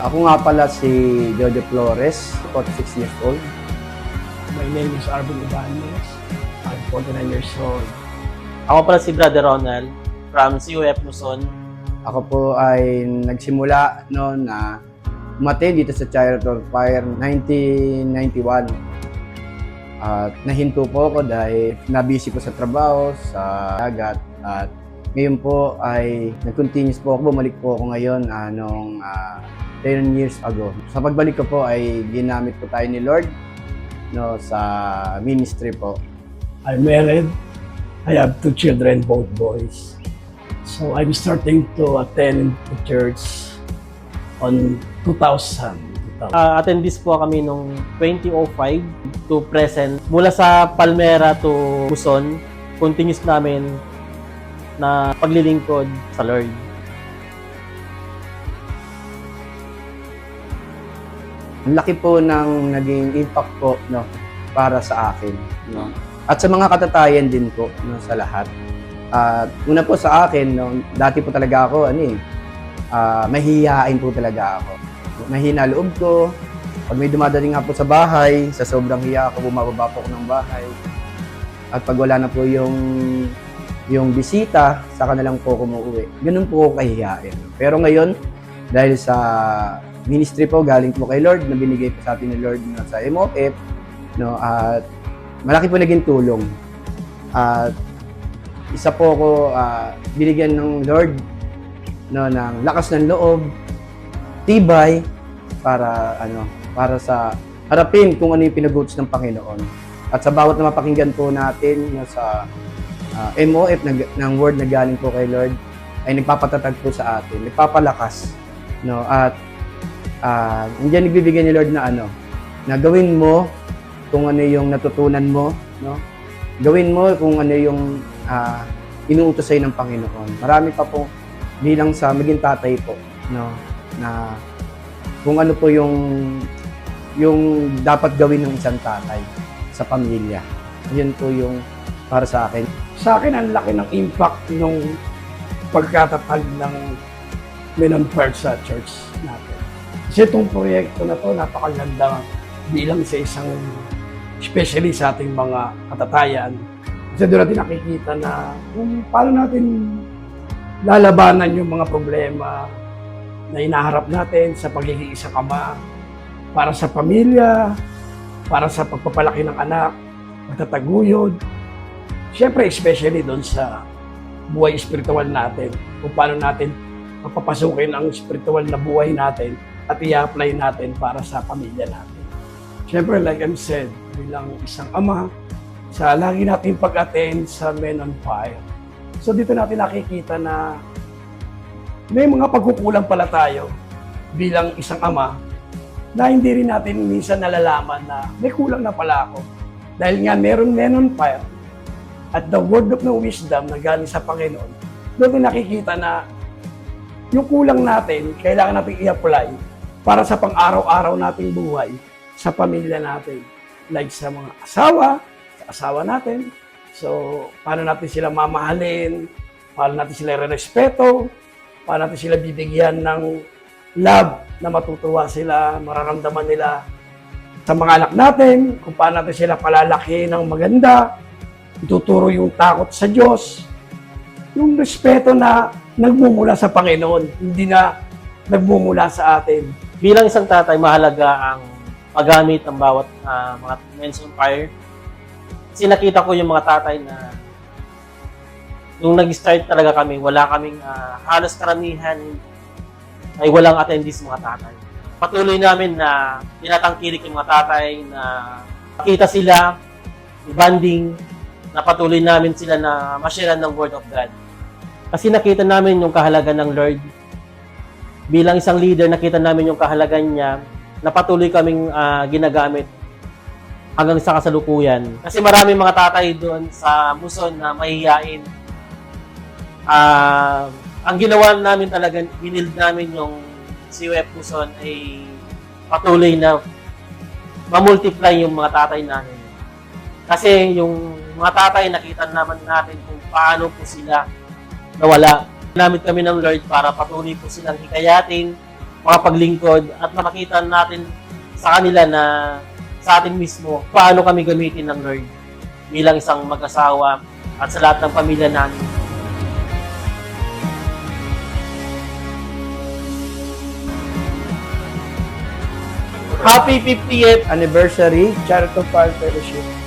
Ako nga pala si Jojo Flores, 46 years old. My name is Arvin Ibanez. I'm 49 years old. Ako pala si Brother Ronald from CUF Luzon. Ako po ay nagsimula noon na umattend dito sa Chariot of Fire 1991. At nahinto po ako dahil nabisi po sa trabaho, sa dagat. At ngayon po ay nag-continuous po ako. Bumalik po ako ngayon noong 10 years ago. Sa pagbalik ko po ay ginamit po tayo ni Lord sa ministry po. I'm married. I have 2 children, both boys. So I'm starting to attend the church on 2000. Attendees po kami nung 2005 to present. Mula sa Palmera to Luzon, continuous namin na paglilingkod sa Lord. Ang laki po ng naging impact po para sa akin. At sa mga katatayan din po sa lahat. At una po sa akin, dati po talaga ako, mahihiyain po talaga ako. Mahina loob ko. Pag may dumadating nga po sa bahay, sa sobrang hiya ako, bumababa po ako ng bahay. At pag wala na po yung bisita, saka na lang po ako umuwi. Ganun po ako kahihiyain. Pero ngayon, dahil sa ministry po, galing po kay Lord, na binigay po sa atin ni Lord sa MOF, at malaki po naging tulong. At isa po ako binigyan ng Lord ng lakas ng loob, tibay, para sa harapin kung ano yung pinag-utos ng Panginoon. At sa bawat na mapakinggan po natin sa MOF ng word na galing po kay Lord, ay nagpapatatag po sa atin, nagpapalakas. At hindi nagbibigay ni Lord na gawin mo kung ano yung natutunan mo, Gawin mo kung ano yung inuutos sa'yo ng Panginoon. Marami pa po bilang sa maging tatay po, na kung ano po yung dapat gawin ng isang tatay sa pamilya. Yun po yung para sa akin. Sa akin, ang laki ng impact nung pagkatatag ng Men on Fire sa church natin. Kasi itong proyekto na to, napakaganda bilang sa isang, especially sa ating mga katatayan. Kasi doon natin nakikita na kung paano natin lalabanan yung mga problema na inaharap natin sa pagiging isang ama, para sa pamilya, para sa pagpapalaki ng anak, pagtataguyod. Siyempre, especially doon sa buhay espiritual natin, kung paano natin papapasukin ang espiritual na buhay natin at i-apply natin para sa pamilya natin. Siyempre, like I'm said, bilang isang ama, sa lagi natin pag-attend sa Men on Fire. So dito natin nakikita na may mga pagkukulang pala tayo bilang isang ama na hindi rin natin minsan nalalaman na may kulang na pala ako. Dahil nga meron Men on Fire at the word of no wisdom na galing sa Panginoon, doon nakikita na yung kulang natin, kailangan natin i-apply para sa pang-araw-araw nating buhay sa pamilya natin. Like sa mga asawa, sa asawa natin. So, paano natin sila mamahalin, paano natin sila re-respeto, paano natin sila bibigyan ng love na matutuwa sila, mararamdaman nila sa mga anak natin, kung paano natin sila palalaki ng maganda, ituturo yung takot sa Diyos, yung respeto na nagmumula sa Panginoon, hindi na nagmumula sa atin. Bilang isang tatay, mahalaga ang paggamit ng bawat mga Men on Fire. Kasi nakita ko yung mga tatay na nung nag-start talaga kami, wala kaming halos karamihan ay walang attendees mga tatay. Patuloy namin na tinatangkilik yung mga tatay na makita sila, bonding, na patuloy namin sila na ma-share ng Word of God. Kasi nakita namin yung kahalagan ng Lord. Bilang isang leader, nakita namin yung kahalagan niya na patuloy kaming ginagamit hanggang sa kasalukuyan. Kasi maraming mga tatay doon sa Luzon na mahihiyain. Ang ginawa namin talaga, binild namin yung CUF Luzon ay patuloy na ma-multiply yung mga tatay namin. Kasi yung mga tatay, nakita naman natin kung paano po sila nawala. Ginamit kami ng Lord para patuloy po silang hikayatin makapaglingkod at makita natin sa kanila na sa atin mismo paano kami gamitin ng Lord bilang isang mag-asawa at sa lahat ng pamilya namin. Happy 50th Anniversary Charity Fire Fellowship